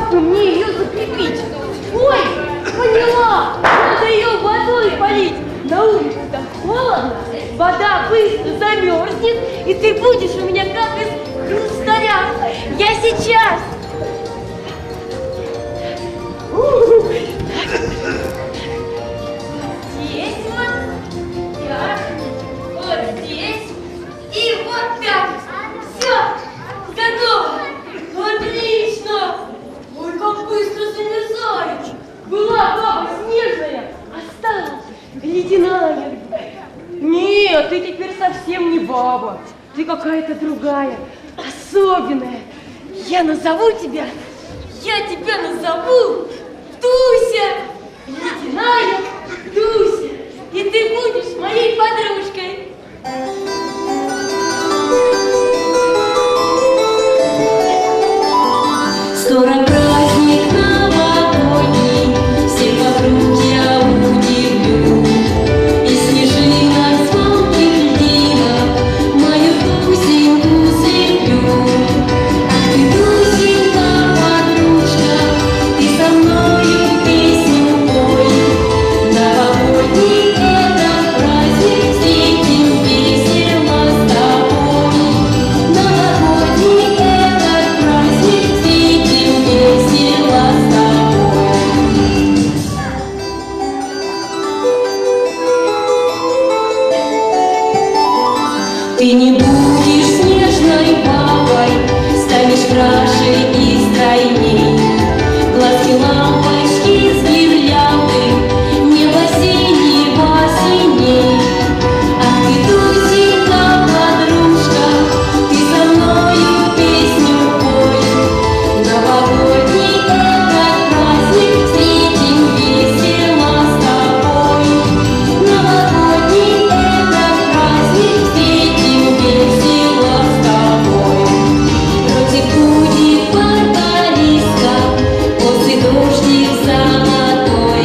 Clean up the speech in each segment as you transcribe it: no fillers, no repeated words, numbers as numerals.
как бы мне ее закрепить? Ой, поняла! Надо ее водой полить. На улице так холодно, вода быстро замерзнет, и ты будешь у меня как из хрусталя. Я сейчас. Здесь вот, так, вот здесь и вот так. Все, готово. Отлично. Ой, как быстро замерзает. Была баба снежная, а стала ледяная. Нет, ты теперь совсем не баба. Ты какая-то другая, особенная. Я тебя назову Дуся. Ледяная Дуся. И ты будешь моей подружкой. Скоро праздник новогодний, всех вокруг я удивлю. И снежинок, звонких льдинок мою Дусеньку слеплю. Ах ты, Дусенька, подружка, ты со мною песню пой. Новогодний этот праздник встретим весело с тобой. Новогодний этот праздник встретим весело с тобой. Ты не будешь снежной бабой, станешь краше и стройней. Глазки лампочки с гирлянды, небо синего синей. Ах ты, Дусенька, подружка, ты со мною песню пой. Новогодний этот праздник встретим весело с тобой. Новогодний этот праздник встретим весело с тобой. Ротик будет барбариска, после дождик золотой.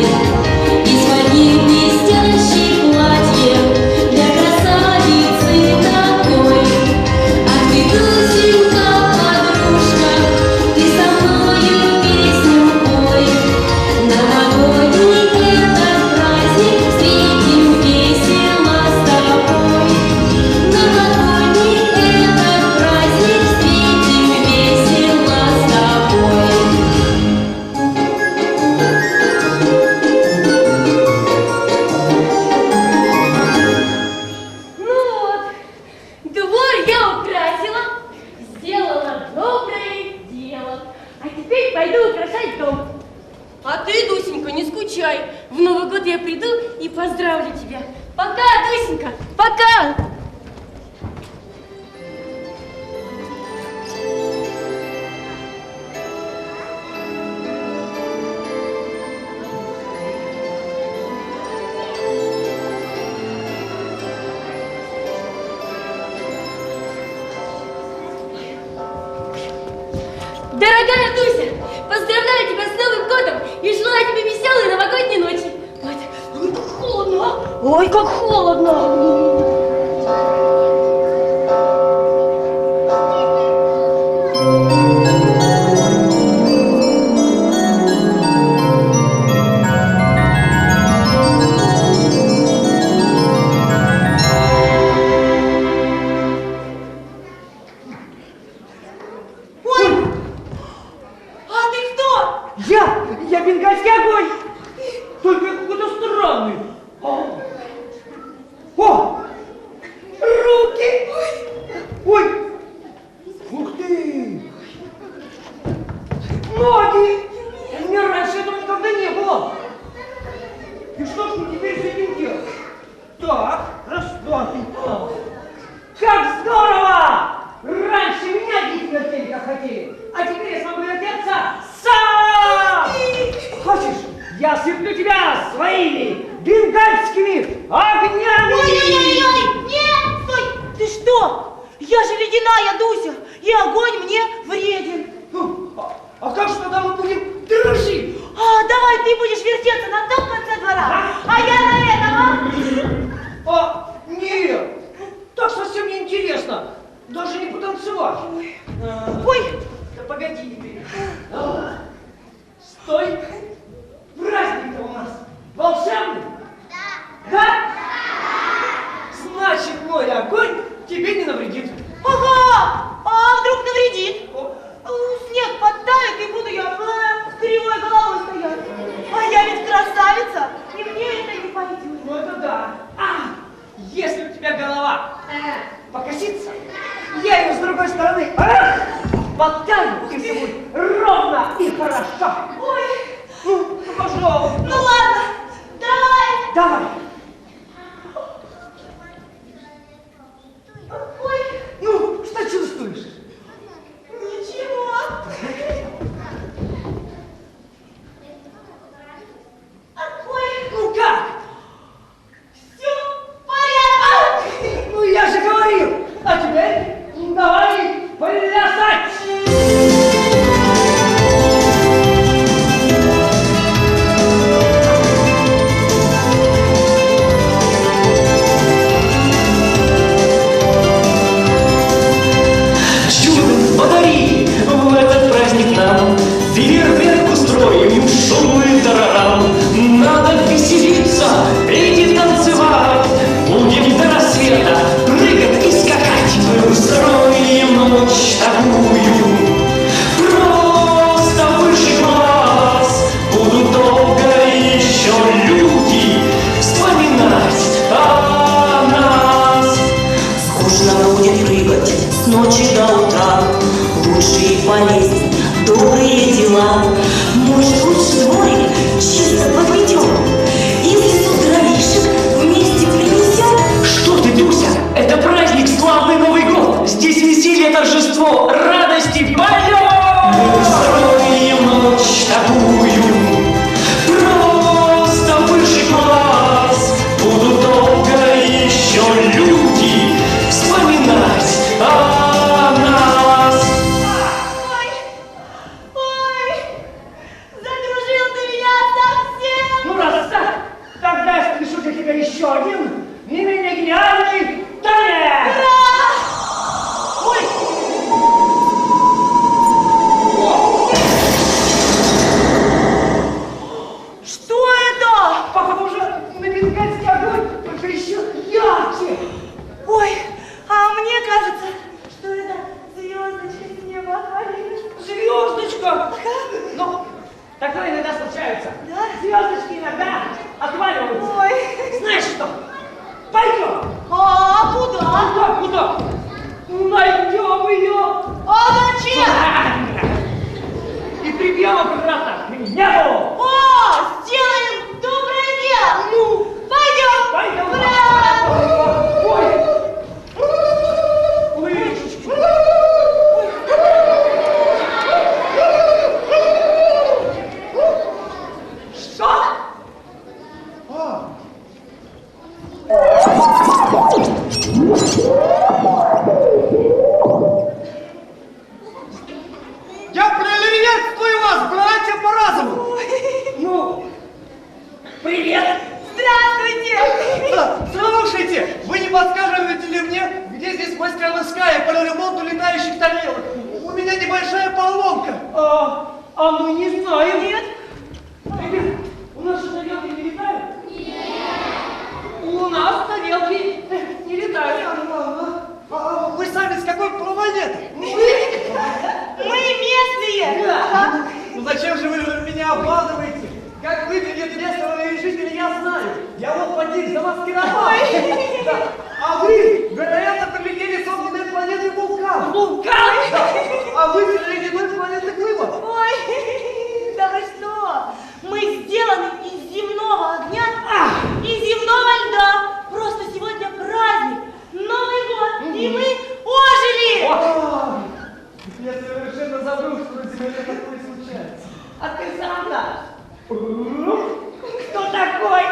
И своим блестящим платьем для красавицы такой. Ах ты, Дусенька, подружка, ты со мною песню пой. Новогодний этот праздник встретим весело с тобой. Новогодний этот праздник встретим весело с тобой. Ну вот, двор я украсила, сделала доброе дело. А теперь пойду украшать дом. А ты, Дусенька, не скучай. В Новый год я приду и поздравлю тебя. Пока, Дусенька, пока! Дорогая Дуся, поздравляю тебя с Новым годом и желаю тебе веселой новогодней ночи. Ой, как холодно! Ой, как холодно! Я бенгальский огонь! Только какой-то странный. О! Руки! Ой! Ух ты! Ноги! У меня раньше этого никогда не было. И что ж мы теперь с этим делать? Так, раз, два, три. Как здорово! Раньше меня дети вертели, как хотели, а теперь я смогу вертеться сам! Хочешь, я осыплю тебя своими бенгальскими огнями! Ой-ой-ой! Нет! Стой! Ты что? Я же ледяная Дуся, и огонь мне вреден. А как же тогда мы будем дружить? Давай ты будешь вертеться на том конце двора, а я на этом, а? Нет! Так совсем не интересно. Даже не потанцевать. Ой! Да погоди теперь. покоситься, я ее с другой стороны подтягиваю, и все будет ровно и хорошо. Ой, Ну, пожалуйста. ну ладно, давай. Давай. Ой, Ну, что чувствуешь? ничего. Ой, Ну как? все в порядке. Ну я же говорил. А теперь давай плясать. Чудо подари в этот праздник нам, фейерверк устроим, шум и тарарам. Надо веселиться, петь и танцевать, будем до рассвета прыгать и скакать. Мы устроим ночь такую, просто выше глаз. Будут долго еще люди вспоминать о нас. Скучно будет прыгать с ночи до утра, лучшие болезни, добрые дела. Может, лучше дворик чисто подметем, и в лесу дровишек вместе принесем. Что ты, Дуся? Это праздник, славный Новый год! Здесь веселье, торжество, радости, полет! Мы устроим ночь такую, просто выше глаз. Будут долго еще люди вспоминать о нас. Ой, задружил ты меня совсем. Ну раз так, тогда я спешу для тебя еще один не менее гениальный танец. Ой! Что это? Похоже на бенгальский огонь, только еще ярче. Ой, а мне кажется, что это звездочка с неба отвалилась. Звездочка! Ну, такое иногда случается. Да? Звездочки иногда отваливаются. Ой. Знаешь что? Пойдем! А куда? Куда? Найдем ее! А зачем? И прибьем обратно к небу! О, сделаем доброе дело. Ну, пойдем. Пойдем! Ура! Ой! Лычечки! Что? Я приветствую вас, братья по разуму! Ну, привет! Здравствуйте. Слушайте, вы не подскажете ли мне, где здесь мастерская по ремонту летающих тарелок? У меня небольшая поломка. А мы не знаем. Нет. Ребят, у нас же тарелки не летают? Нет. У нас тарелки не летают. А вы сами с какой планеты? Мы местные. Да. Ну зачем же вы меня обманываете? Как выглядят местные жители, я знаю. Я вот под них замаскировал. Ой. Да. А вы, вероятно, прилетели с огненной планеты Вулкан. Вулкан! А вы с ледяной планеты Клыва. Ой, да вы что? Мы сделаны из земного огня и земного льда. Просто сегодня праздник, Новый год, и мы ожили. Ой, я совершенно забыл, что на Земле такое случается. А ты сам наш. Кто такой?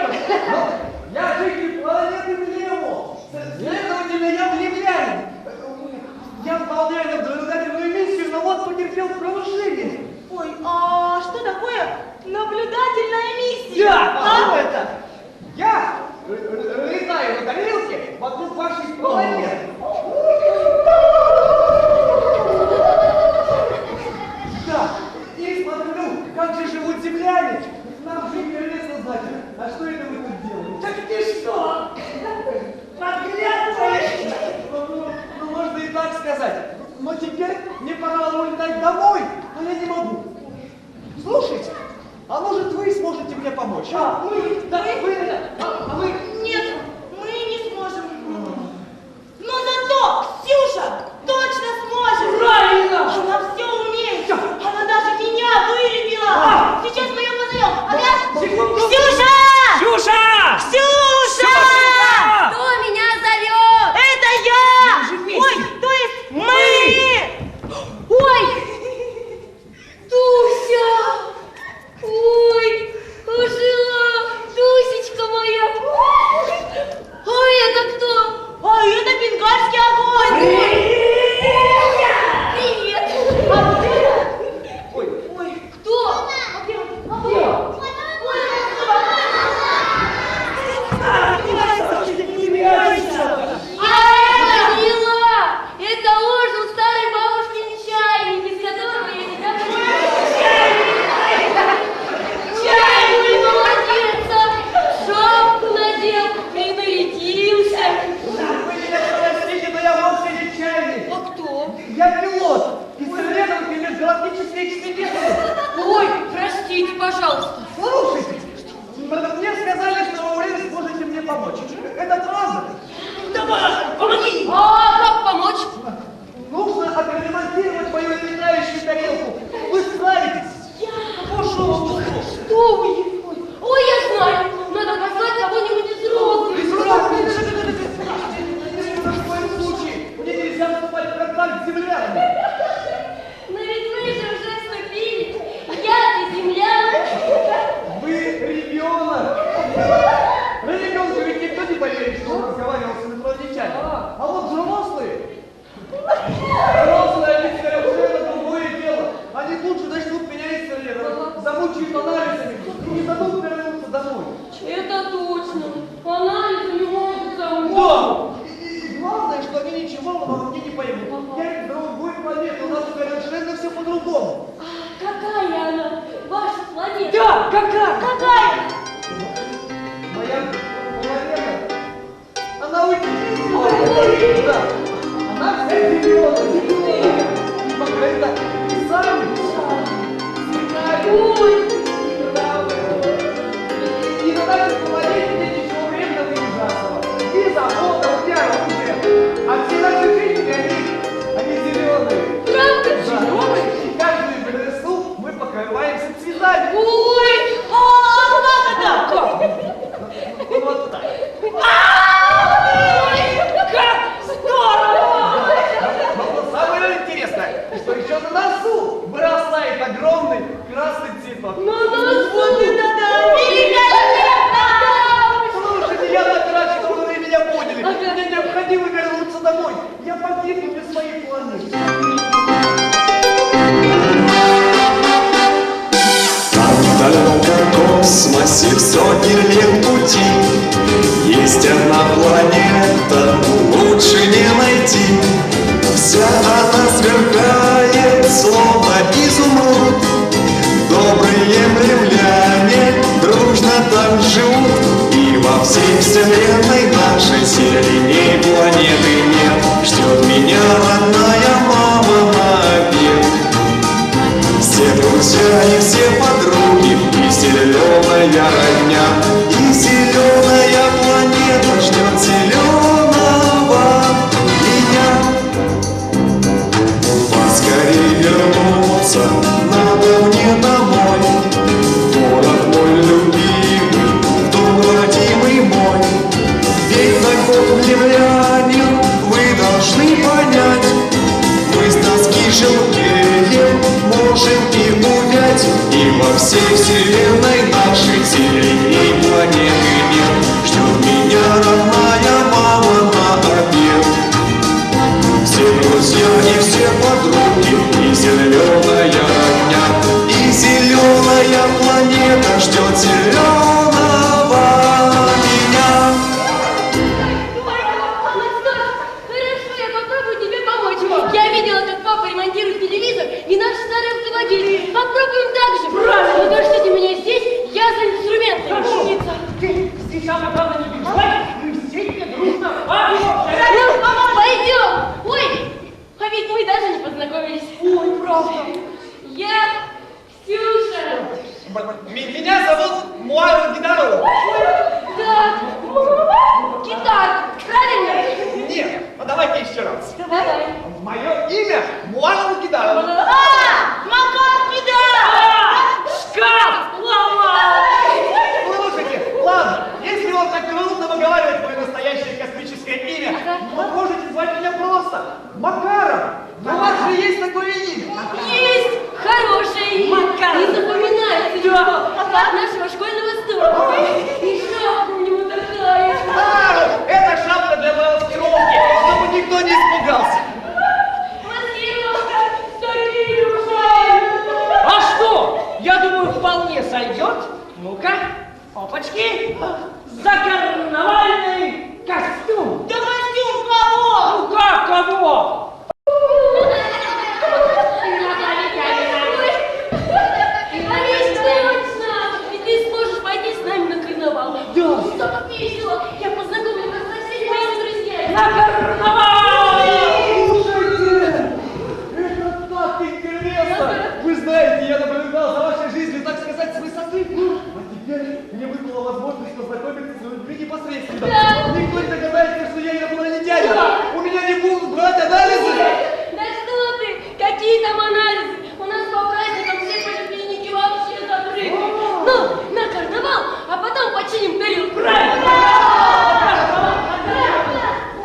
Я житель планеты Племо. Следовательно, я племянин. Я выполняю наблюдательную миссию, но вот потерпел крушение. Ой, а что такое наблюдательная миссия? Да, А? что это? Я летаю на тарелке вокруг вашей планеты. Да, и смотрю, как же живут земляне. Нам жить интересно знать, а что это вы тут делаете? Так ты что? Подглядываешь? Ну, можно и так сказать. Но теперь мне пора улетать домой, а я не могу. Слушайте, а может вы сможете мне помочь? А? Да вы, а вы... Нет, мы не сможем. Но сотни лет пути. Есть одна планета, лучше не найти. Вся она сверкает, словно изумруд. Добрые римляне дружно там живут. И во всей вселенной нашей сильней планеты нет. Ждет меня родная мама на обед. Все друзья и все подруги, и зеленая родня, и зеленая планета ждет зеленого меня. Поскорей вернуться надо мне домой. Город мой любимый, дом родимый мой. Ведь такой римлянин вы должны понять. Мы с тоски желтеем, можем и увять. И во всей вселенной нашей сильней планеты нет. Ждет меня родная мама на обед. Все друзья и все подруги, и зеленая родня, и зеленая планета ждет зеленого меня. Хорошо, я попробую тебе помочь. Я видела, как папа ремонтирует телевизор и наш старый автомобиль. Попробуем так же. Правильно. Подождите меня здесь, я за инструментами. Умница. Ты здесь, а главное, не переживай, мы все тебе дружно. Ну, пойдем. Ой, а ведь мы даже не познакомились. Ой, правда. Я Ксюша. Меня зовут Муар Гидаров. Да. Гитар. Правильно? Нет, ну давайте еще раз. Давай. Мое имя Муар Гидаров. Макар Кидар! Шкаф ломал! Слушайте, ладно, если вам так трудно выговаривать мое настоящее космическое имя, вы можете звать меня просто Макаром. Но у вас же есть такое имя. Есть хорошее имя. Макар. Не запоминается его от нашего школьного стола. И шапка у него такая. Это шапка для маскировки, чтобы никто не испугался. Маскировка, Кирюша. А что? Я думаю, вполне сойдет. Ну-ка, опачки. Закарнавальный костюм. Да костюм кого? Ну как кого? А ведь точно! Ведь ты сможешь пойти с нами на карнавал. Да. Так весело! Я познакомлю вас со всеми моими друзьями. На карнавал! Слушайте, это так интересно. Вы знаете, я наблюдал за вашей жизнью, так сказать, с высоты. А теперь мне выпала возможность познакомиться с людьми непосредственно. Да. Никто не догадается, что я инопланетянин. Да. У меня не будут брать анализы. Да что ты? Какие там анализы? У нас по праздникам все поликлиники вообще закрыты. Ну, на карнавал, а потом починим тарелку.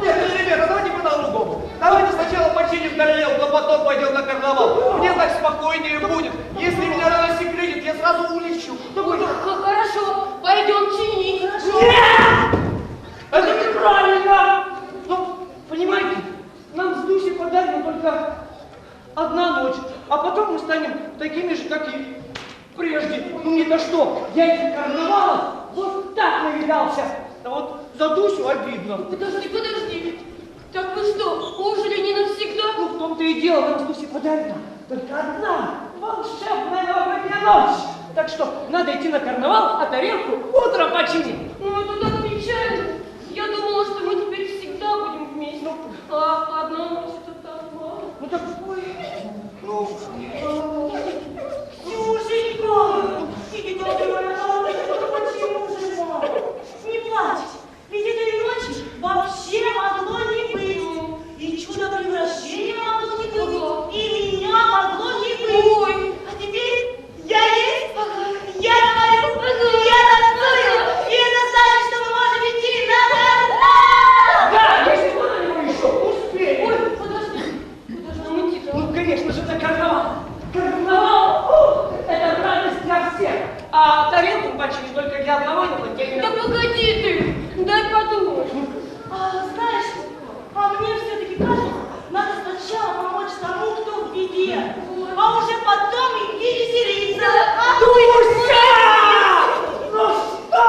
Нет, ребята, давайте по-другому. Давайте сначала починим тарелку, а потом пойдем на карнавал. Мне так спокойнее будет. Если меня рассекретит, я сразу улечу. Хорошо, пойдем чинить. Нет! Это неправильно! Ну, понимаете, нам с Дусей подарена только одна ночь, а потом мы станем такими же, как и прежде. Ну мне-то что, я из карнавала вот так навидался. А вот за Дусю обидно. Подожди. Так вы что, ужили не навсегда? Ну в том-то и дело, нам с Дусей подарена только одна волшебная новогодняя ночь. Так что надо идти на карнавал, а тарелку утром починим. Ну, это так печально. Я думала, что мы теперь всегда будем вместе. А одна ночь это так мало. Ну так, Ксюшенька! Идите, моя хорошая, почему же вам? Не плачьте, ведь этой ночи вообще могло не быть. И чудо превращения могло не быть, и меня могло не быть. Ой. А теперь я есть, я говорю, я танцую, и это значит, что мы можем идти на карнавал! да, если мы еще успеем. Ой, подожди, мы тихо. Ну, конечно же, это карнавал. Карнавал, это радость для всех. А тарелку починить только для одного инопланетянина. Да погоди ты, дай подумать. А знаешь, а мне все-таки кажется, надо сначала помочь тому, кто в беде, а уже потом идти веселиться. Дуся! Ну что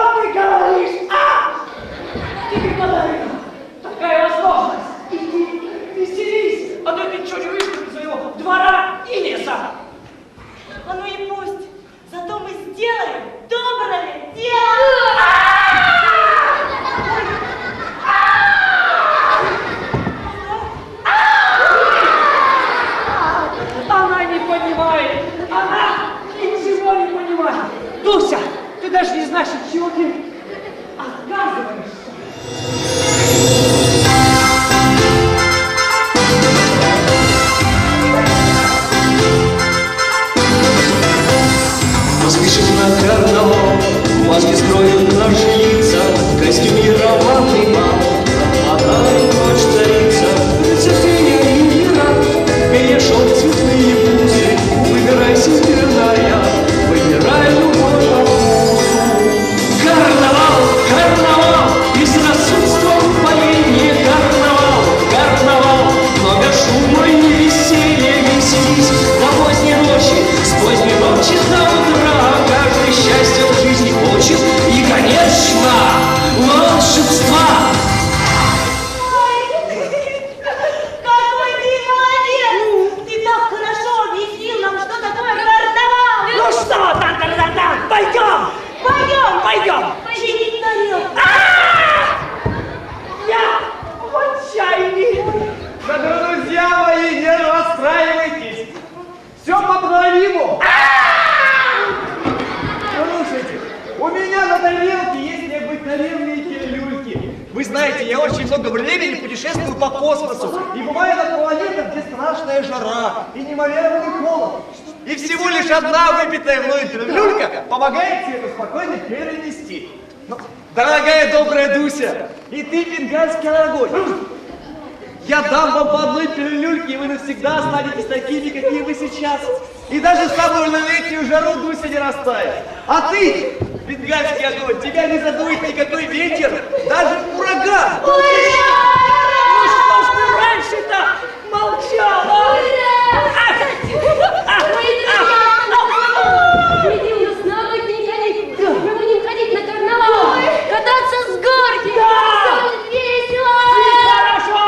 Дуся, ты даже не знаешь, от чего ты отказываешься. Поспешим на карнавал, маски скроют наши лица, костюмированный бал, пропадает ночь царица, Цефея и Мира, перешел цветные бусы, выбирай северная, выбирай любовь по вкусу. Карнавал, карнавал, безрассудство в поленье, карнавал, карнавал, много шума и веселья, веселись до поздней ночи, с поздней ночи до утра, каждый счастье в жизни хочет и, конечно, волшебства. Какой ты молодец! Ты так хорошо объяснил нам, что такое карнавал! Ну что, тан-тан-тан-тан, пойдем! Пойдем! Пойдем! Чинить тарелку! Я в отчаянии! Да, друзья мои, не расстраивайтесь. Все поправимо. Слушайте, у меня на тарелке есть необыкновенные пилюльки. Вы знаете, я очень много времени путешествую по космосу. И бывает на планетах, где страшная жара и неимоверный холод. И всего лишь одна выпитая мною пилюлька помогает себе это спокойно перенести. Ну, дорогая добрая Дуся, и ты, бенгальский огонь, я дам вам по одной пилюльке, и вы навсегда останетесь такими, какие вы сейчас. И даже в самую летнюю жару Дуся не растает. А ты, бенгальский огонь, тебя не задует никакой ветер, даже ураган. Ну что ж ты раньше-то молчала? Впереди у нас новый день, мы будем ходить на карнавал, кататься с горки, все весело. Хорошо!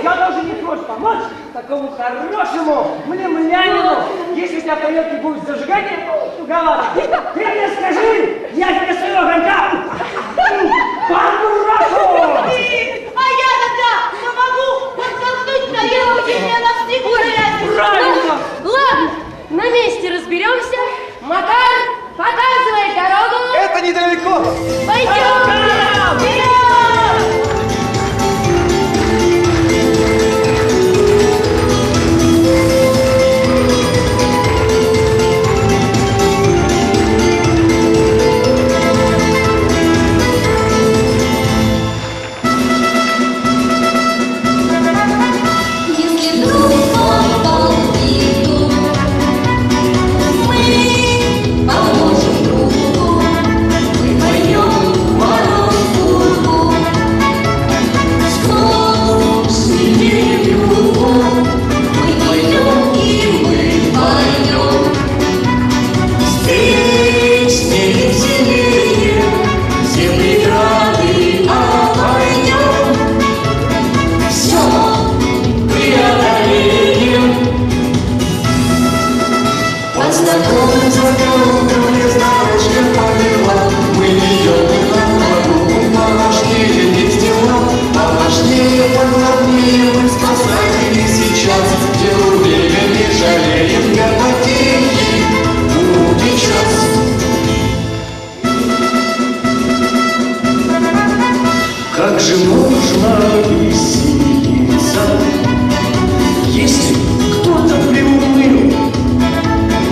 Я даже не прочь помочь такому хорошему млемлянину. Если у тебя в тарелке будет зажигание, туговато. Ты мне скажи, я тебе своего огонька подброшу! А я тогда помогу подтолкнуть тарелку тебе на снегу. Правильно! Ладно, на месте разберемся. Макар, показывай дорогу. Это недалеко. Пойдем! Вперед! Если вдруг попал в беду, мы поможем другу, мы пойдем в Оренбургу. Снова сидели кругом, мы пойдем и мы пойдем. Встречные веселее, все преграды обойдем. Все преодолеем. Под знакомым закоулком лесдорожка повела. Мы идем на прогулку, поважнее есть дела, поважнее, поглавнее мы спасатели сейчас. Делу время не жалеем, для потехи будет час. Как же можно веселиться, если кто-то приуныл?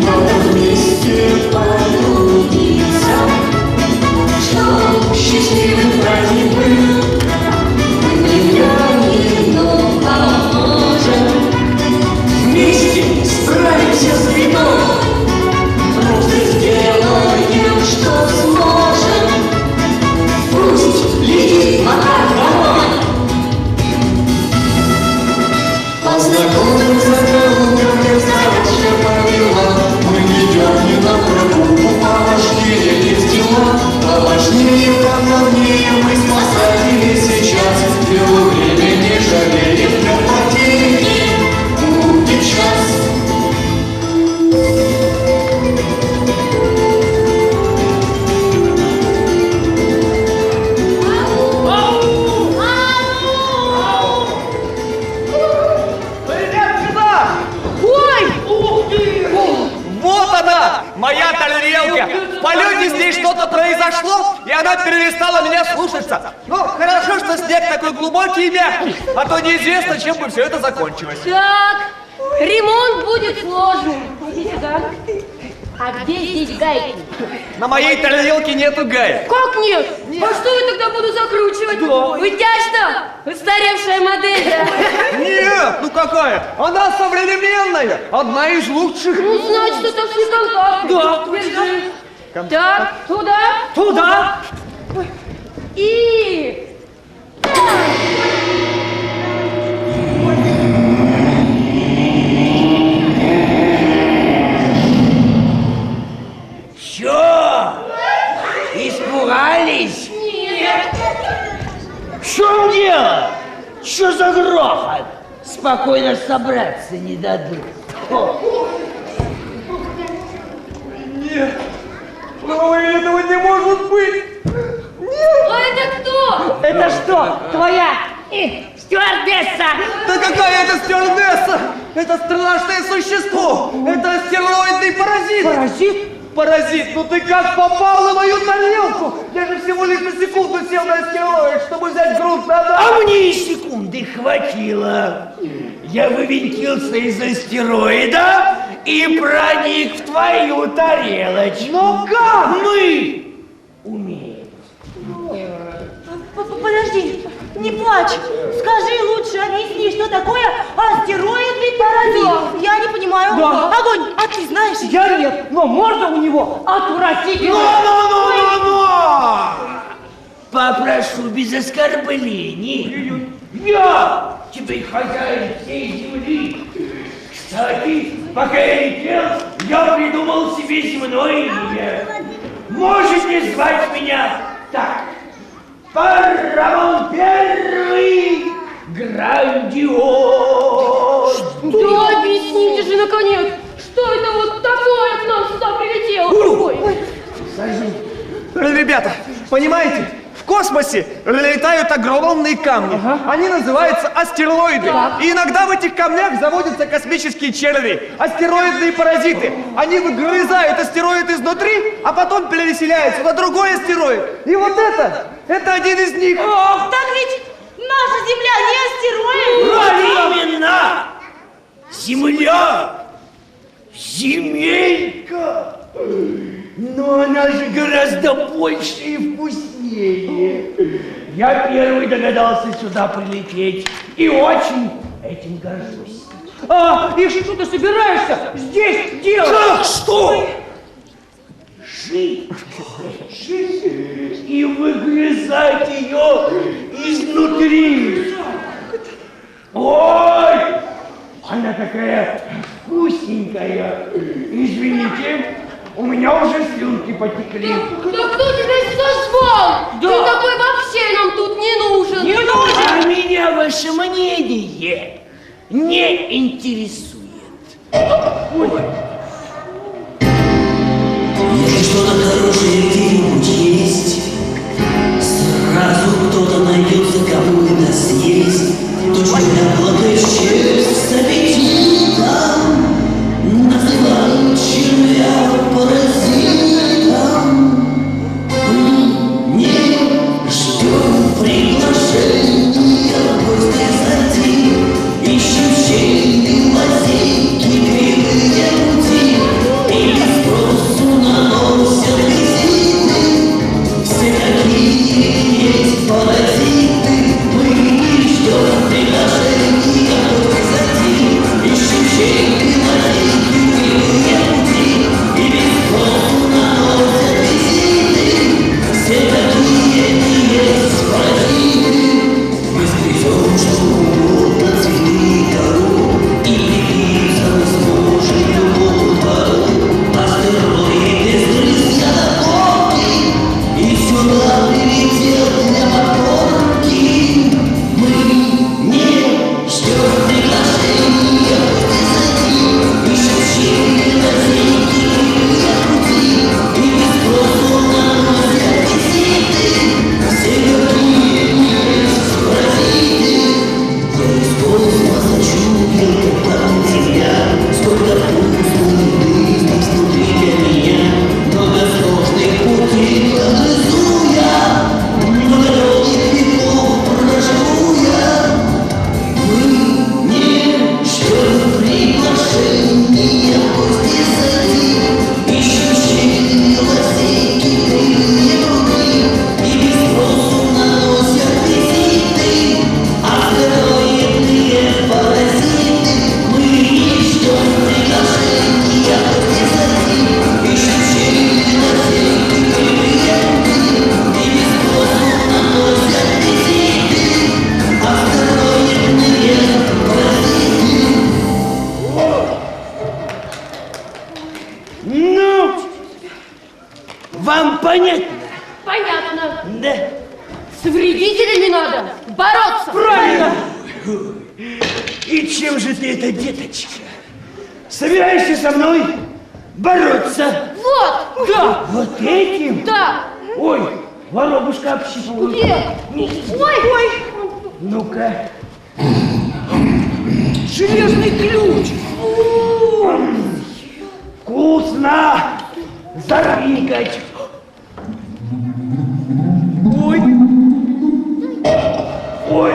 Надо вместе потрудиться, чтоб счастливый праздник был. Мы миллионину поможем, Вместе справимся с бедой, просто сделаем, что сможем. Пусть летит Макар домой. По знакомым закоулкам лесдорожка повела. Мы идем не на прогулку, поважнее есть дела, поважнее, поглавнее мы спасатели сейчас. Делу время не жалеем, для потери будет час. Ребят, сюда! Ой! Ух ты! Вот она, моя тарелка. полете с ней что-то произошло, и она перестала меня слушаться. Ну, хорошо, что снег такой глубокий и мягкий, а то неизвестно, чем бы все это закончилось. Так, ремонт будет сложным. Иди сюда. А где здесь гайки? На моей тарелке нету гаек. Как нет? А что я тогда буду закручивать? Да. Вытяжка? Устаревшая модель, да? Нет, ну какая? Она современная, одна из лучших. Ну, значит, это все контакты. Да. Держи. Так, туда. Туда! И... Что? Испугались? Нет. В чем дело? Что за грохот? Спокойно собраться не дадут. Нет, ну этого не может быть. А это кто? Это что, твоя стюардесса? Да какая это стюардесса? Это страшное существо. Это астероидный паразит. Паразит? Паразит, ну ты как попал на мою тарелку? Я же всего лишь на секунду сел на астероид, чтобы взять грунт назад. А мне и секунды хватило. Я вывинтился из астероида и проник в твою тарелочку. Но как? Мы умеем. Подожди, не плачь. Скажи лучше, объясни, что такое астероидный паразит. Я не понимаю. Да. Огонь, а ты знаешь? Я нет, но можно у него отвратительно. Попрошу без оскорблений. Я теперь хозяин всей земли. Кстати, пока я летел, я придумал себе земное имя. Можете звать меня так. Парамон первый грандиоз. Да объясните же, наконец, что это вот такое к нам сюда прилетело? Ой. Ребята, понимаете? В космосе летают огромные камни. Они называются астероиды. И иногда в этих камнях заводятся космические черви, астероидные паразиты. Они выгрызают астероид изнутри, а потом переселяются на другой астероид. И вот это один из них. Ох, так ведь наша Земля не астероид. Именно! Земля! Земелька! Но она же гораздо больше и вкуснее. Я первый догадался сюда прилететь и очень этим горжусь. И что ты собираешься здесь делать? Как что? Жить и выгрызать ее изнутри. Ой, она такая вкусненькая. Извините, у меня уже слюнки потекли. Да кто тебя созвал? Ты такой вообще нам тут не нужен. Не нужен. А меня ваше мнение не интересует. Если что-то хорошее где-нибудь есть, сразу кто-то найдется, кому это съесть. Точно яблоко исчез с аппетитом, называют червя паразитом. Не ждем приглашения в гости зайти, ищем щели, лазейки, кривые пути. Ну, вам понятно? Понятно. Да. С вредителями надо бороться. Правильно. И чем же ты это, деточка? Собираешься со мной бороться? Вот. Да. Вот этим? Да. Ой, воробушка общипывают. Где? Ой. Ну-ка. Железный ключ. Вкусно. Зарыкать. Ой. Ой.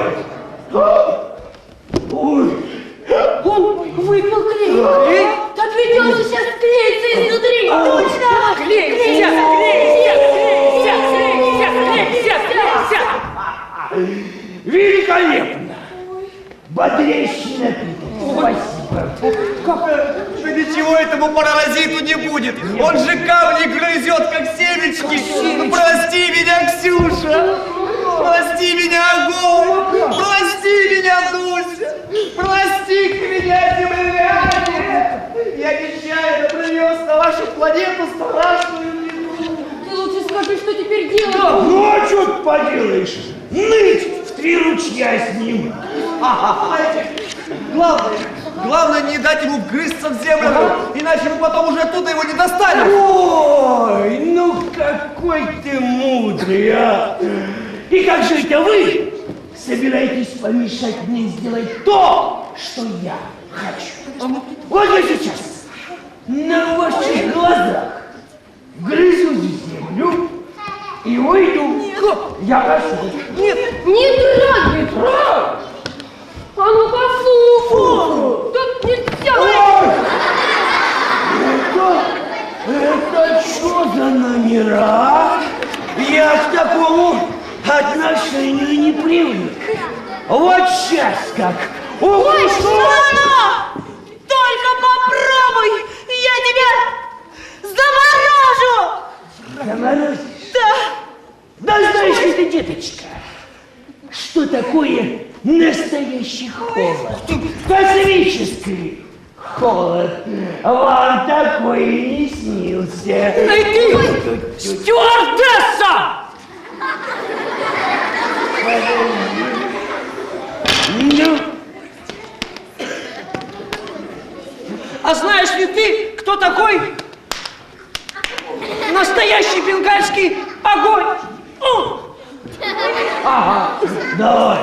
Ой. Он выпил клей. Так ведь он сейчас клеится изнутри. Точно. Клейся, Великолепно. Бодрящий напиток. Спасибо. Да ничего этому паразиту не будет. Он же камни грызет, как семечки. Ну, прости меня, Ксюша. Прости меня, огонь. Прости меня, Дуся. Прости меня, земляне. Я нечаянно принес на вашу планету страшную беду. Ты лучше скажи, что теперь делать? Ну, а что ты поделаешь? Ныть в 3 ручья с ним. Главное не дать ему вгрызться в землю, иначе мы потом уже оттуда его не достанем. Ой, ну какой ты мудрый, а! И как же это вы собираетесь помешать мне сделать то, что я хочу? Вот я сейчас на ваших глазах грызу землю и уйду. Я прошу. Не трогай. А ну-ка, фу. Тут нельзя. Это что за номера? Я к такому отношению не привык. Вот сейчас как. Ой, что оно? Только попробуй, я тебя заморожу. Заморозишь? Да. Да знаешь ли ты, деточка, что такое настоящий холод? Космический холод. Вам такой и не снился. Эй, ты, стюардесса! Ну, А знаешь ли ты, кто такой настоящий бенгальский огонь? ага, давай.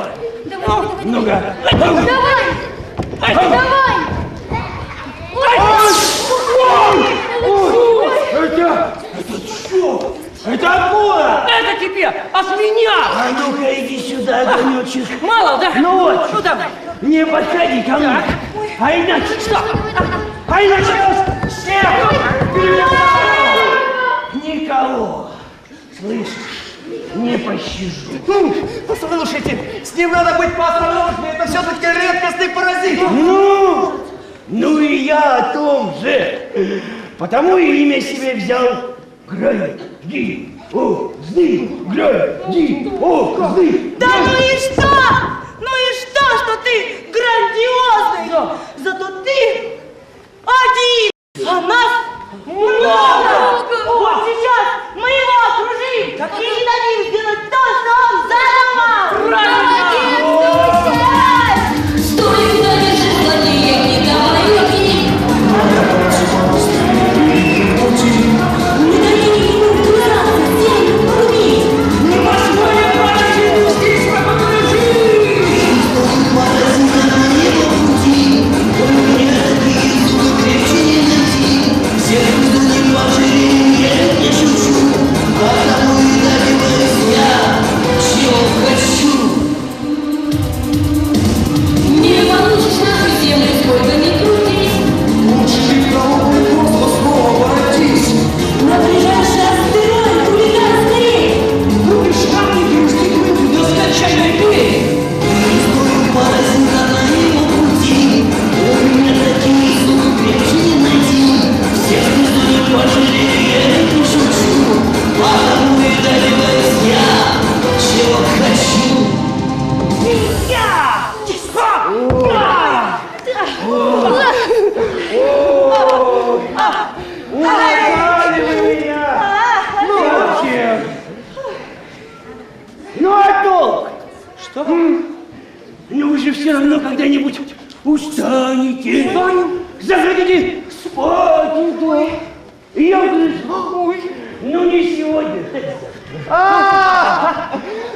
Ну-ка. Давай. Это что? Это откуда? Это тебе от меня! А ну-ка иди сюда, огонечек. Мало, да? Ну вот. Ну давай. Не подходи ко мне. А иначе что? А иначе я вас всех перевязаю. Никого. Слышишь? Не пощажу. Послушайте, с ним надо быть поосторожнее, это все-таки редкостный паразит. Ну и я о том же. Потому и имя себе взял Гранди. О, зды, Гранди. О, зды. Да ну и что? Ну и что ты грандиозный? Зато ты один, а нас много. Вот сейчас мы его окружим и не дадим сделать то, что он задумал. Стой, куда бежишь, злодея, не давай уйти. Не дай ему кусаться, землю убить. Не посмотрим, паразиту здесь покажи. Паразита не по пути. Нет, и тут крепче не найти. Всех буду не пожалеть, нет, не шучу. Потому и добиваюсь я, чего хочу. все равно когда-нибудь устанете. Захотите спать. И я говорю, ой, ну не сегодня.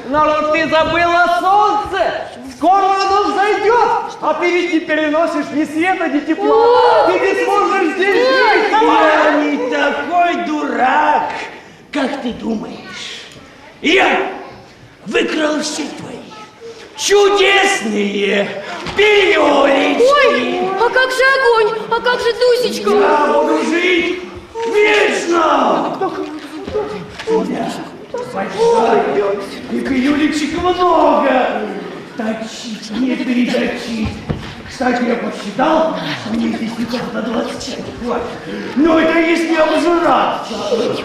Народ, ты забыла солнце! Скоро оно взойдет! А ты ведь не переносишь ни света, ни тепла! Ты не сможешь здесь жить! Я не такой дурак, как ты думаешь. Я выкрал все твои чудесные пилюлечки. Ой, а как же огонь? А как же Дусечка? Я буду жить вечно. Большой, и пилюлечек много. Точить, не переточить. Кстати, я посчитал, мне здесь никак до 20 хватит. Но это если обжираться.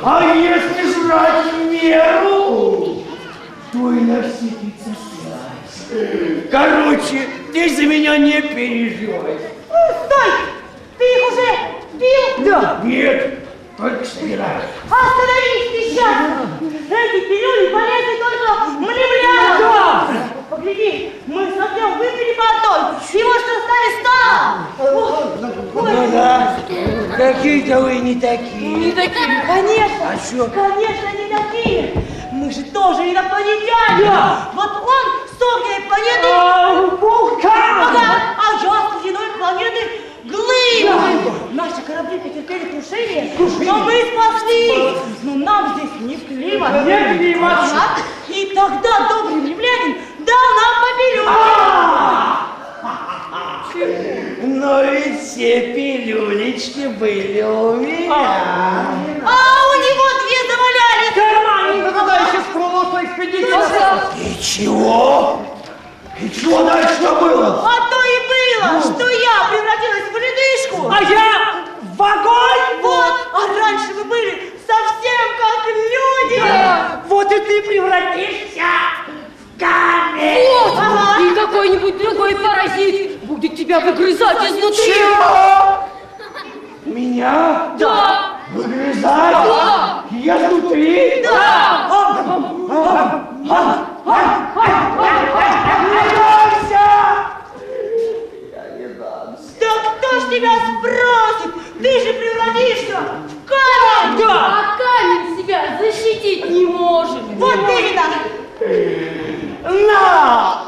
А если жрать в меру, то и на всякий связь. Короче, ты за меня не переживай. Стой! Ты их уже пил? Да. Нет, только собираюсь. Остановись ты сейчас! Эти пилюли полезны только млевлянам! Да. Погляди, мы с огнем выпили по одной, и вот что стали стало! Ну да, какие-то вы не такие. Не такие. Конечно! А что? Конечно, не такие! Мы же тоже инопланетяне! Да. Вот он с огненной планеты Вулкан! Ага, а я с ледяной планеты Глыба! Наши корабли потерпели крушение, но мы спаслись! Но нам здесь не климат! Не климат! Ага. И тогда добрый римлянин дал нам по пилюле! Но ведь все пилюлечки были у меня. А у него две завалялись! Да тогда еще скромного экспедиции! И чего? И чего дальше было? А то и было, что я превратилась в ледышку! А я в огонь! Вот, а раньше вы были совсем как люди! Вот и ты превратишься в камень! Вот! И какой-нибудь другой паразит будет тебя выгрызать изнутри. Чего? Меня? Да! Выгрызать? Да! Я внутри? Да! Да кто ж тебя спросит? Ты же превратишься в камень! А камень себя защитить не может. Вот именно! На!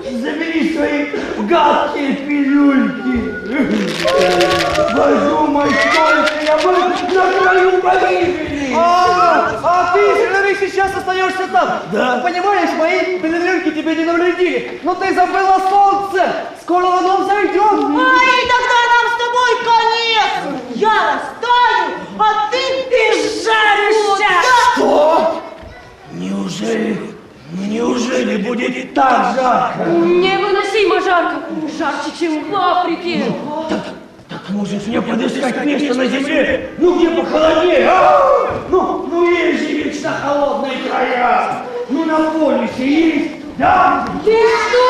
Забери свои гадкие пилюльки! Подумай, сколько я был на краю погибели! А ты сейчас остаешься там! Да. Понимаешь, мои пилюльки тебе не навредили! Но ты забыла солнце! Скоро оно взойдет! Ай, тогда нам с тобой конец! Я растаю, а ты жаришься! Что? Неужели будет так жарко? Невыносимо жарко. Жарче, чем в Африке. Так может мне подыскать место на земле? Ну где похолоднее, а? Ну есть же вечно холодные края. Ну на полюсе есть, да? Ты что?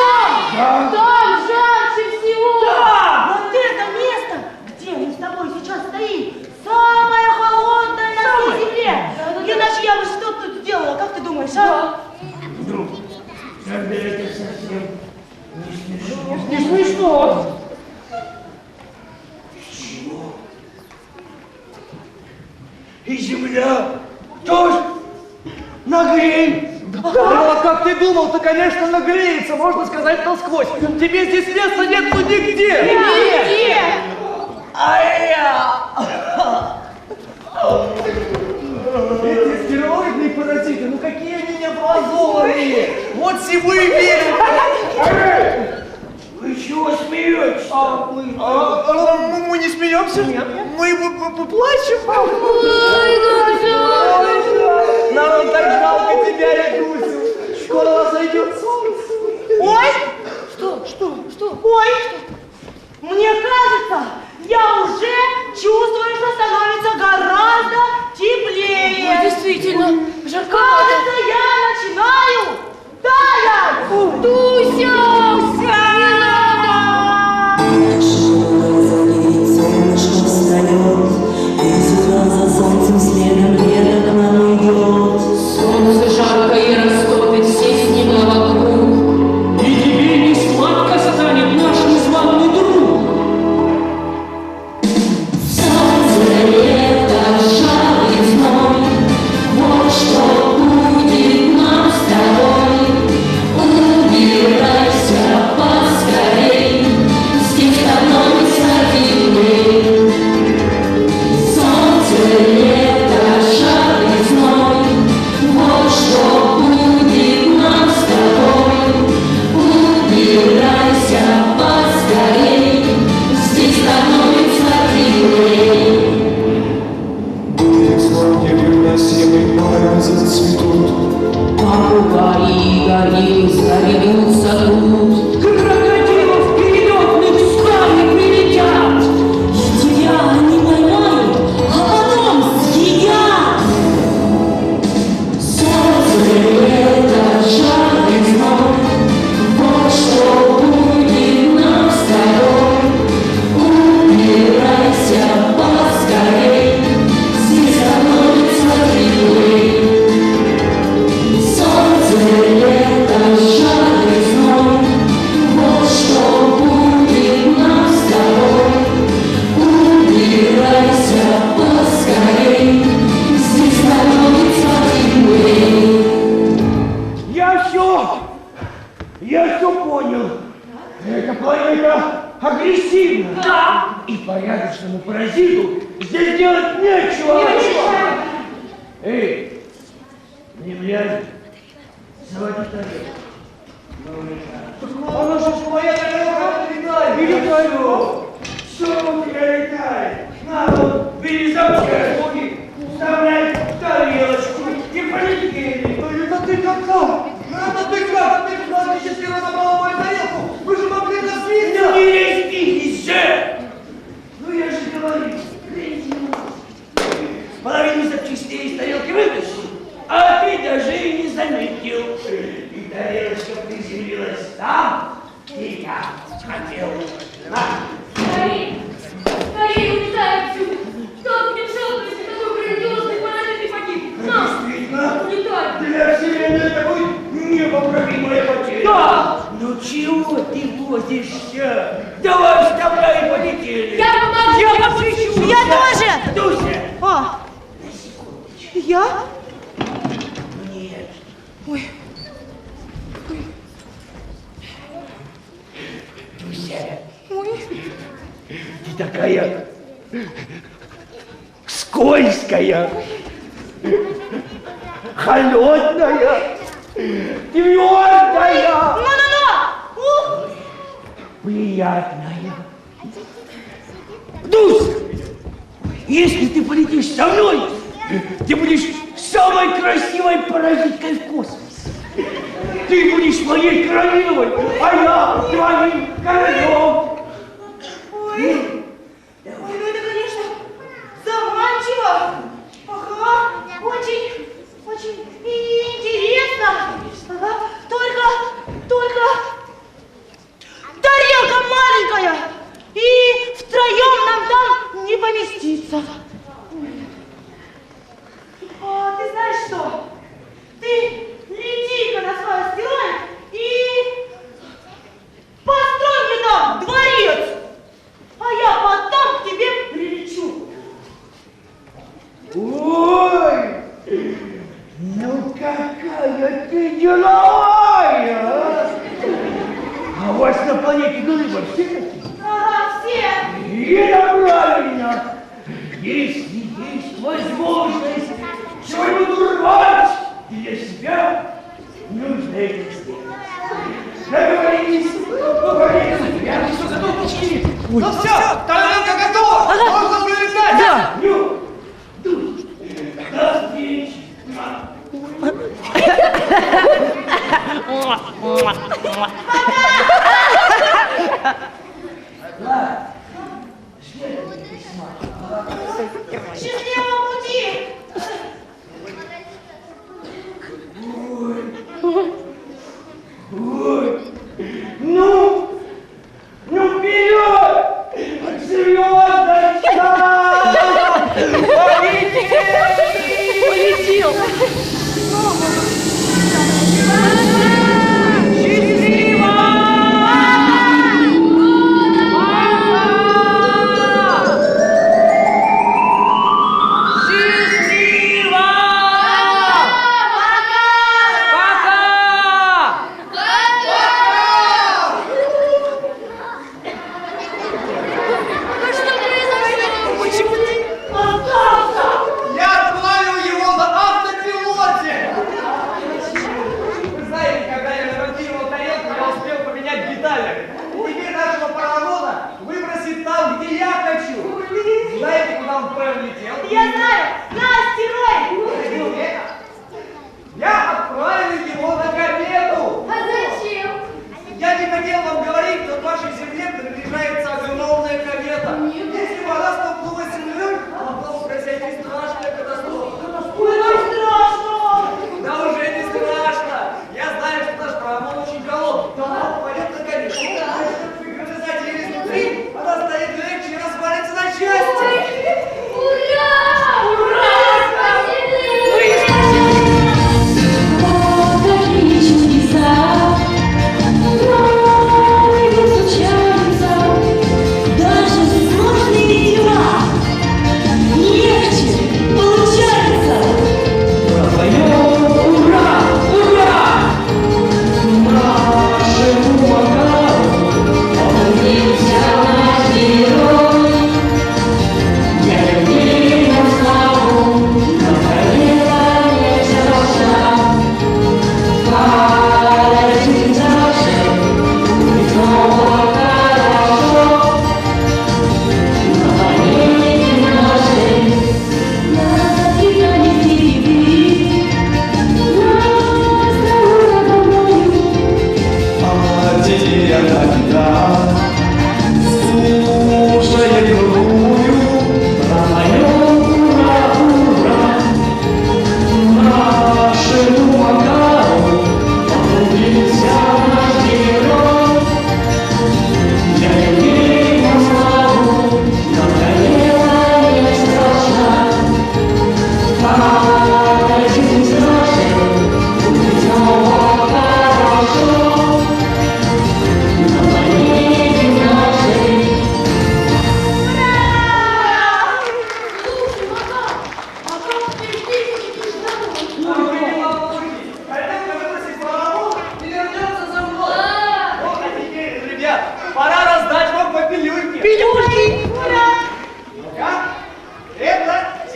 Да. Там жарче всего. Да! Вот это место, где мы с тобой сейчас стоим, самое холодное на всей земле! Иначе я бы что тут сделала, как ты думаешь, а? Ну, тогда это совсем не смешно. Не смешно! Чего? И земля тоже нагреет. Ну, а как ты думал, то, конечно, нагреется, можно сказать, насквозь. Тебе здесь места нет, ну нигде! Нигде. А я... Эти стероидные паразиты, ну какие они необразованные! Вот всего и верят! Вы чего смеетесь? Мы не смеемся? Мы плачем! Ой, как жалко. Нам так жалко тебя, Ягусю! Скоро зайдет солнце! Ой! Что? Ой! Мне кажется, я уже чувствую, что становится гораздо теплее. Ой, действительно, жарковато. Кажется, я начинаю таять. Дуся! Не надо! Солнышко встает, и с утра за солнцем следом лето к нам идет. Солнце жарко и растопит все снега вокруг. И тебе не сладко Я? Нет. Ой. Дуся, Ой. ты такая скользкая, холодная, твердая, Ну-ну-ну! приятная. Дусь, если ты полетишь со мной, ты будешь самой красивой паразиткой в космосе. Ты будешь моей королевой, а я твоим королем. Ой, ну это, конечно, заманчиво. Ага, очень интересно. Ага, только тарелка маленькая, и втроем нам там не поместится. А ты знаешь что? Ты лети-ка на свой астероид и построй мне там дворец, а я потом к тебе прилечу. Ой, ну какая ты деловая, а? А у вас на планете Нулева все такие? Ага, все. И это правильно. Если есть возможность чего-нибудь урвать для себя, нужно это сделать. Договорились? Договорились. Я все готов почти. Ну все, тарелка готова! Можно прилетать! Да. Ну, Дусь, до встречи. Ладно, следует письма. Счастливого пути. Ой, ну вперед! Звездочка! Полетел. Я отправил его на автопилоте! Вы знаете, когда я ремонтировал тарелку, я успел поменять детали. Теперь нашего паровоза выбросит там, где я хочу. Знаете, куда он пролетел? Я знаю, на астероид. Я отправил его на комету! А зачем? Я не хотел вам говорить, но к вашей Земле приближается огромная комета. Если бы она столкнулась с Землей, могла бы произойти страшная катастрофа. Ой, ну страшно. Да уже не страшно! Я знаю, что наш паровоз очень голодный. Но она попадет на комету. Начнет выгрызать ее изнутри, она станет легче и развалится на части. Ура!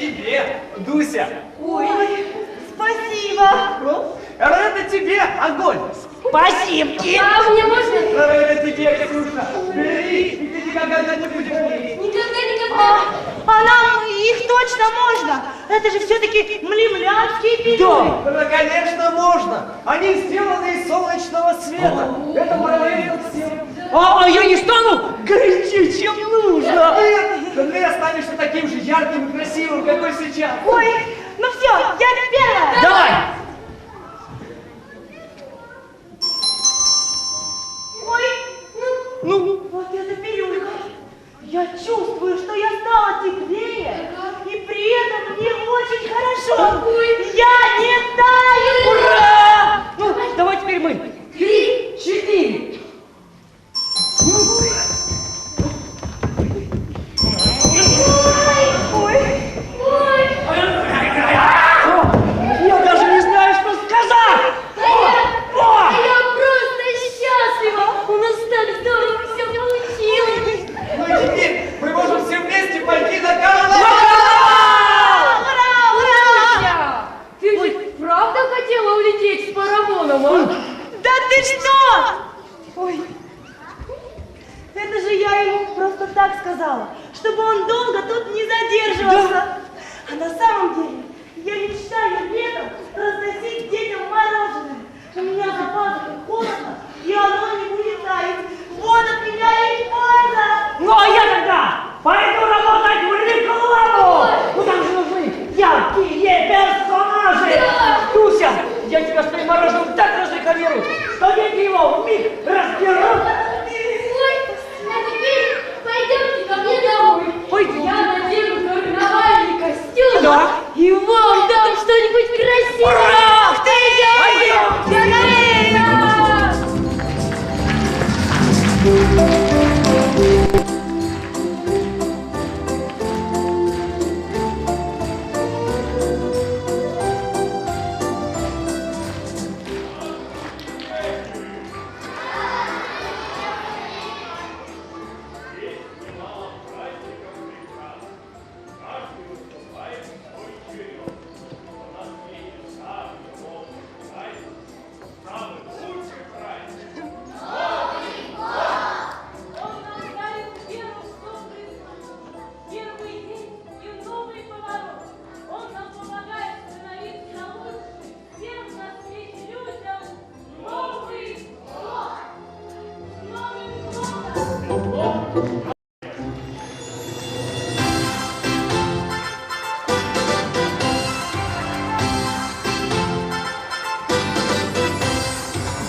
тебе, Дуся. Ой, спасибо. Это тебе, огонь. Спасибо. А мне можно? Это тебе, Катюша. Бери, и ты никогда не будешь есть. Никогда. А нам их точно можно? Это же все-таки млемлянские пилюли. Да, конечно, можно. Они сделаны из солнечного света. Это проверено всем. А я не стану горячее, чем нужно. Нет, ты останешься таким же ярким и красивым, какой сейчас. Ой, ну все, я первая. Давай. Ой, ну, вот эта пилюлька. Я чувствую, что я стала теплее, и при этом мне очень хорошо. Я не таю. Ура! Ну, давай теперь мы. 3, 4. Я даже не знаю, что сказать. Я просто счастлива. У нас так здорово все получилось. Ну и теперь мы можем все вместе пойти на карнавал. Ты ведь правда хотела улететь с паровозом, а? Да ты что? Ой, это же я ему просто так сказала, чтобы он долго тут не задерживался. А на самом деле я мечтаю летом разносить детям мороженое. У меня за пазухой холодно, и оно не будет таять. Вот от меня и польза. Ну а я тогда пойду работать в рекламу. Ну там же нужны яркие персонажи. Дуся, я тебя с твоим мороженым так разрекламирую, что дети его вмиг разберут. Ой, а теперь пойдемте ко мне домой. Пойдем. Я надену карнавальный костюм. Да. И вам дам что-нибудь красивое. Ура! Пойдем.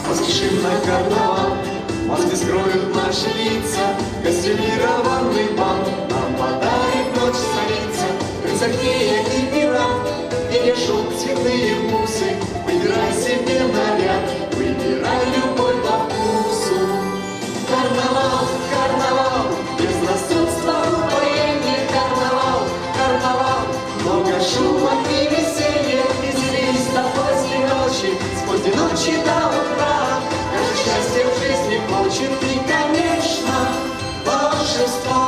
Поспешим на карнавал, маски скроют наши лица, костюмированный бал нам подарит ночь царица. Рыцарь и пират, и вешут цветные бусы. Выбирай себе наряд, выбирай любой по вкусу. Карнавал, карнавал, безрассудство, упоение. Карнавал, карнавал, много шума и веселья. Веселись до поздней ночи, с поздней ночи до утра. Каждое счастье в жизни хочет и, конечно, волшебство.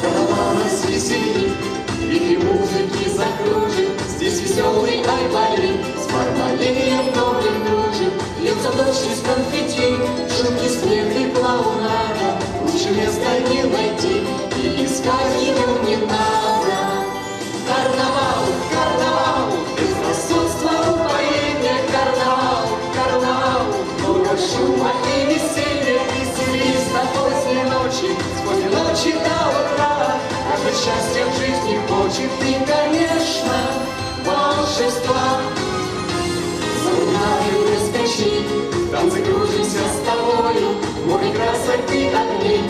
Карнавал нас веселит, вихри музыки закружит. Здесь веселый айболит, с мармалеем новым дружит. Льется дождь из конфетти, шутки, смех и клоунада. Лучше места не найти, и искать его не надо. Карнавал, карнавал, безрассудство, упоение. Карнавал, карнавал, много шума и веселья. Веселись до поздней ночи, с поздней ночи до утра. Каждое счастье в жизни хочет и, конечно, волшебства. За луною выскочи, в танце кружимся с тобою, море красок и огней.